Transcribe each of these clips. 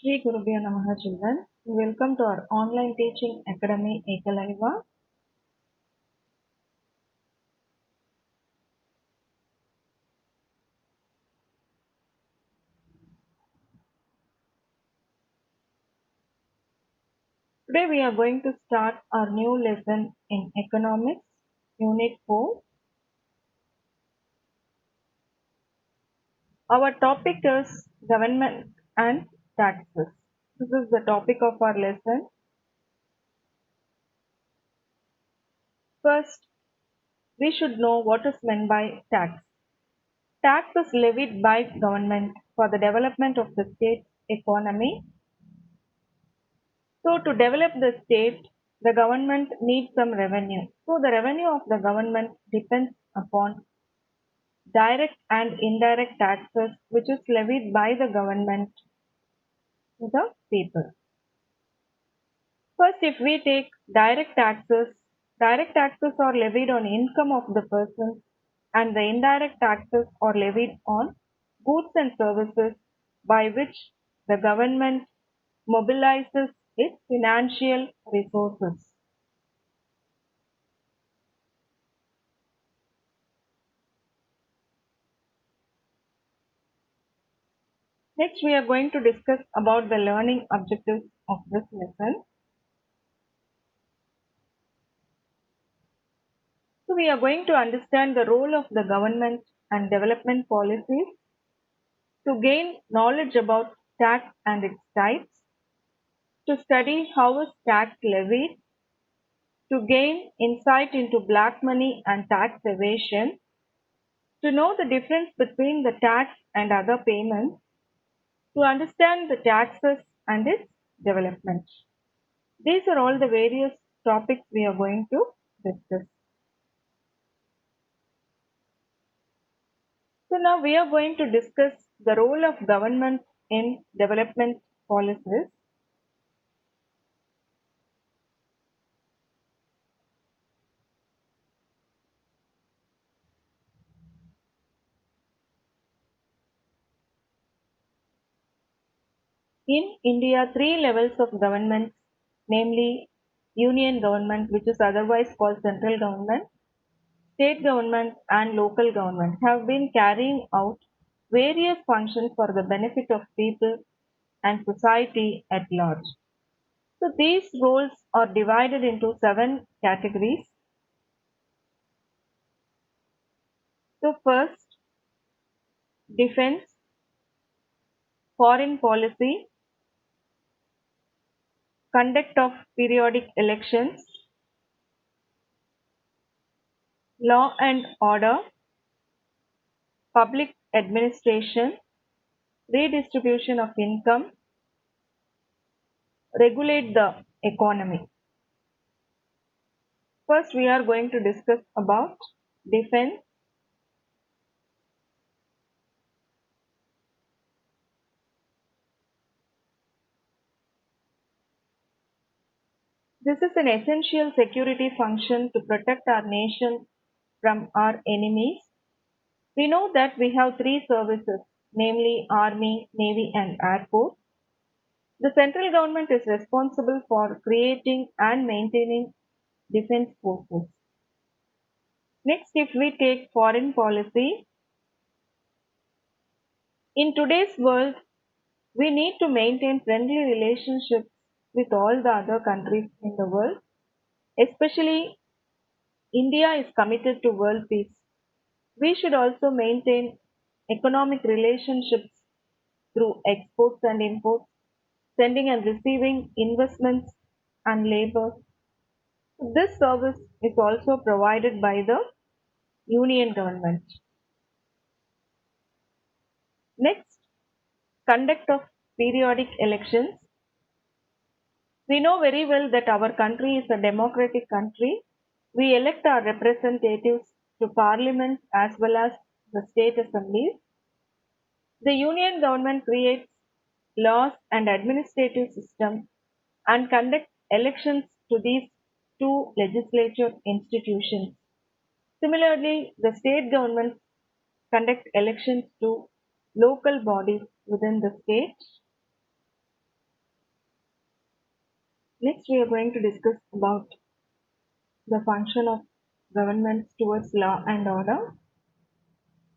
Shri Gurubhyo Namaha children. Welcome to our online teaching academy Ekalaiva. Today we are going to start our new lesson in economics, unit 4. Our topic is government and taxes. This is the topic of our lesson. First, we should know what is meant by tax. Tax is levied by government for the development of the state economy. So to develop the state, the government needs some revenue. So the revenue of the government depends upon direct and indirect taxes which is levied by the government to the people. First, if we take direct taxes are levied on income of the person and the indirect taxes are levied on goods and services by which the government mobilizes its financial resources. Next, we are going to discuss about the learning objectives of this lesson. So, we are going to understand the role of the government and development policies to gain knowledge about tax and its types, to study how is tax levied, to gain insight into black money and tax evasion, to know the difference between the tax and other payments, to understand the taxes and its development. These are all the various topics we are going to discuss. So now we are going to discuss the role of government in development policies. In India, three levels of government, namely union government, which is otherwise called central government, state government, and local government, have been carrying out various functions for the benefit of people and society at large. So these roles are divided into seven categories. So first, defense, foreign policy, conduct of periodic elections, law and order, public administration, redistribution of income, regulate the economy. First, we are going to discuss about defense. This is an essential security function to protect our nation from our enemies. We know that we have three services, namely Army, Navy, and Air Force. The central government is responsible for creating and maintaining defense forces. Next, if we take foreign policy, in today's world, we need to maintain friendly relationships with all the other countries in the world. Especially, India is committed to world peace. We should also maintain economic relationships through exports and imports, sending and receiving investments and labor. This service is also provided by the union government. Next, conduct of periodic elections. We know very well that our country is a democratic country. We elect our representatives to parliament as well as the state assemblies. The union government creates laws and administrative system and conducts elections to these two legislature institutions. Similarly, the state government conduct elections to local bodies within the state. Next, we are going to discuss about the function of governments towards law and order.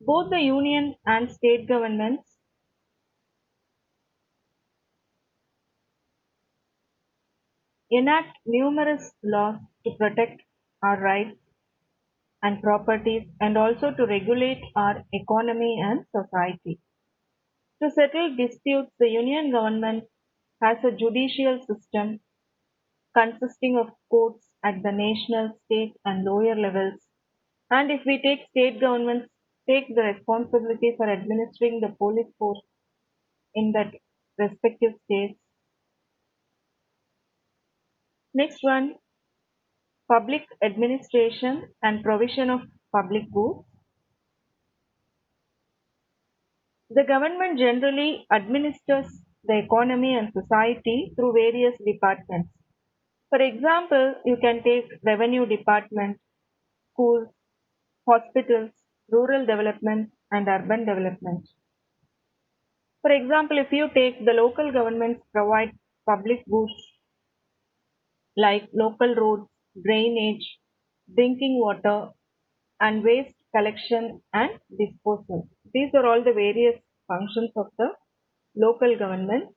Both the union and state governments enact numerous laws to protect our rights and properties and also to regulate our economy and society. To settle disputes, the union government has a judicial system consisting of courts at the national, state, and lower levels. And if we take state governments, take the responsibility for administering the police force in that respective states. Next one, public administration and provision of public goods. The government generally administers the economy and society through various departments. For example, you can take revenue department, schools, hospitals, rural development, and urban development. For example, if you take the local governments provide public goods like local roads, drainage, drinking water, and waste collection and disposal. These are all the various functions of the local government.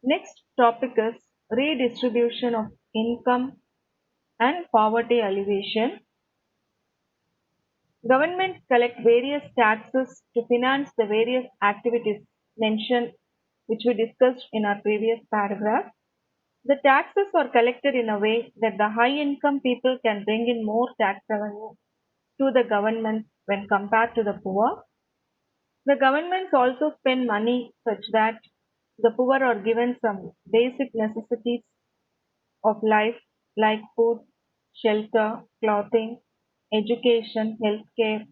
Next topic is redistribution of income and poverty alleviation. Governments collect various taxes to finance the various activities mentioned, which we discussed in our previous paragraph. The taxes are collected in a way that the high income people can bring in more tax revenue to the government when compared to the poor. The governments also spend money such that the poor are given some basic necessities of life like food, shelter, clothing, education, healthcare,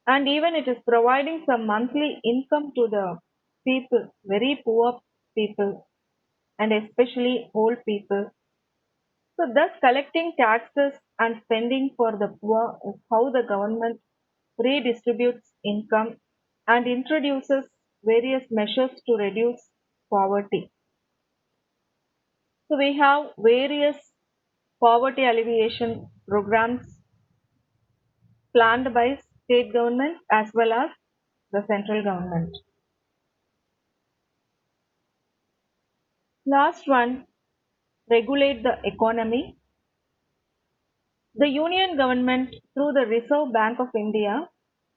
and even it is providing some monthly income to the people, very poor people, and especially old people. So, thus, collecting taxes and spending for the poor is how the government redistributes income and introduces various measures to reduce poverty. So, we have various poverty alleviation programs planned by state government as well as the central government. Last one, regulate the economy. The union government, through the Reserve Bank of India,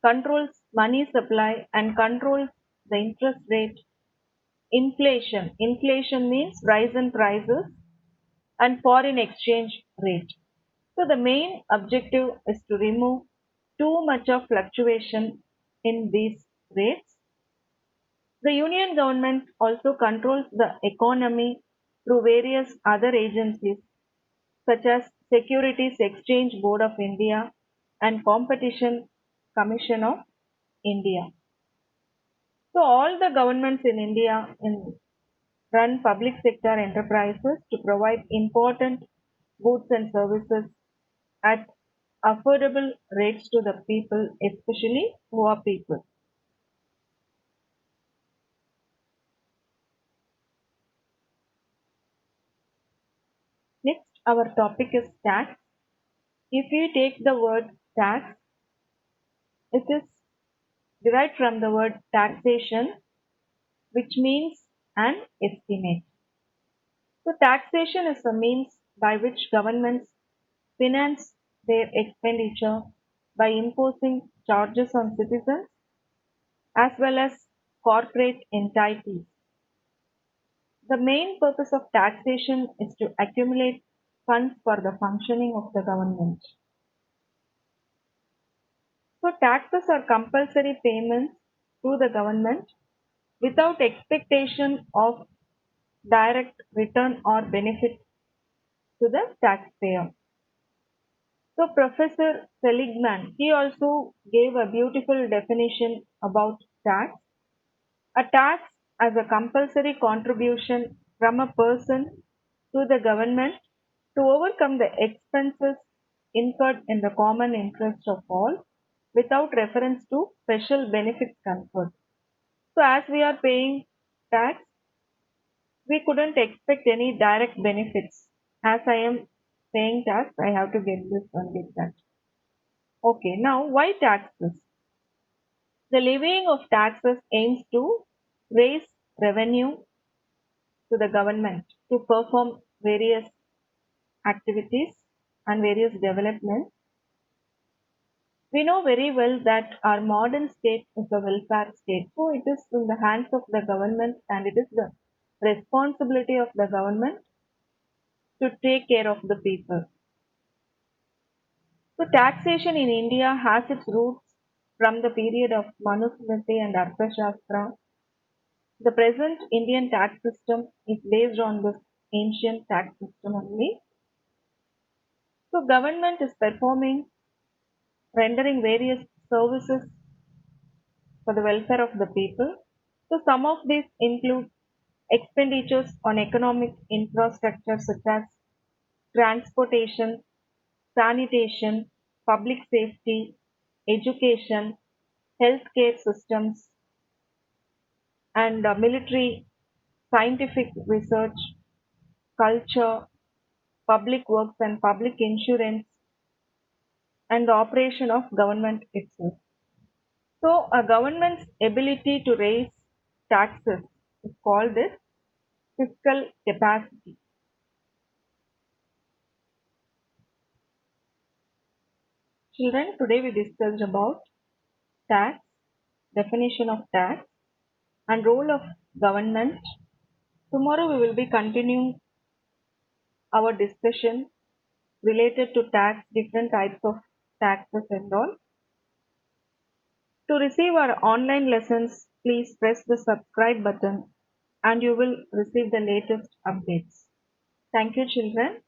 controls money supply and controls the interest rate. Inflation. Inflation means rise in prices and foreign exchange rate. So the main objective is to remove too much of fluctuation in these rates. The union government also controls the economy through various other agencies such as Securities Exchange Board of India and Competition Commission of India. So all the governments in India run public sector enterprises to provide important goods and services at affordable rates to the people, especially poor people. Next, our topic is tax. If you take the word tax, it is derived from the word taxation, which means an estimate. So, taxation is a means by which governments finance their expenditure by imposing charges on citizens as well as corporate entities. The main purpose of taxation is to accumulate funds for the functioning of the government. So, taxes are compulsory payments to the government without expectation of direct return or benefit to the taxpayer. So Professor Seligman, he also gave a beautiful definition about tax. A tax as a compulsory contribution from a person to the government to overcome the expenses incurred in the common interest of all without reference to special benefits conferred. So as we are paying tax, we couldn't expect any direct benefits. As I am paying tax, I have to get this and get that. Okay, now why taxes? The levying of taxes aims to raise revenue to the government to perform various activities and various developments. We know very well that our modern state is a welfare state. So it is in the hands of the government and it is the responsibility of the government to take care of the people. So taxation in India has its roots from the period of Manusmriti and Arthashastra. The present Indian tax system is based on this ancient tax system only. So government is performing, rendering various services for the welfare of the people. So some of these include expenditures on economic infrastructure such as transportation, sanitation, public safety, education, healthcare systems, and military, scientific research, culture, public works and public insurance, and the operation of government itself. So a government's ability to raise taxes is called this fiscal capacity. Children, today we discussed about tax, definition of tax, and role of government. Tomorrow we will be continuing our discussion related to tax, different types of taxes and all. To receive our online lessons, please press the subscribe button and you will receive the latest updates. Thank you, children.